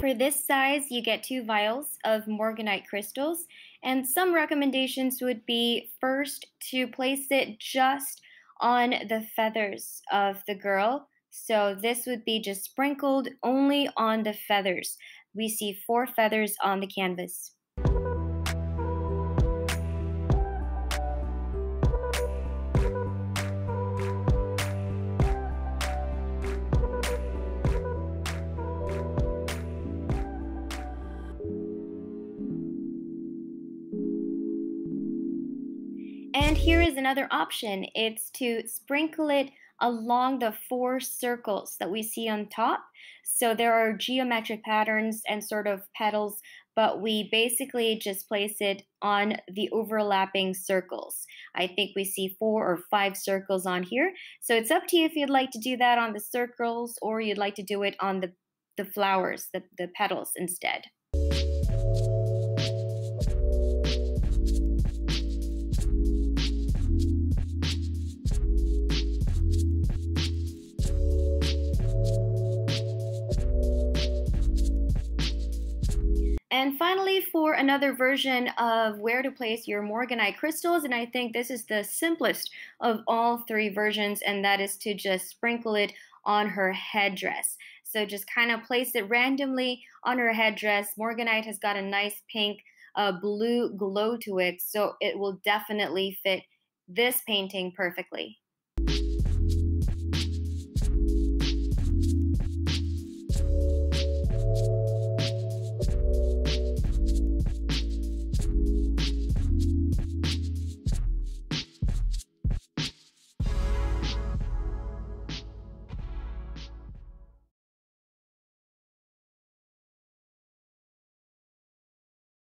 For this size, you get 2 vials of Morganite crystals, and some recommendations would be first to place it just on the feathers of the girl. So this would be just sprinkled only on the feathers. We see 4 feathers on the canvas. And here is another option. It's to sprinkle it along the 4 circles that we see on top. So there are geometric patterns and sort of petals, but we basically just place it on the overlapping circles. I think we see 4 or 5 circles on here. So it's up to you if you'd like to do that on the circles or you'd like to do it on the flowers, the petals instead. And finally, for another version of where to place your Morganite crystals, and I think this is the simplest of all 3 versions, and that is to just sprinkle it on her headdress. So just kind of place it randomly on her headdress. Morganite has got a nice pink, blue glow to it, so it will definitely fit this painting perfectly.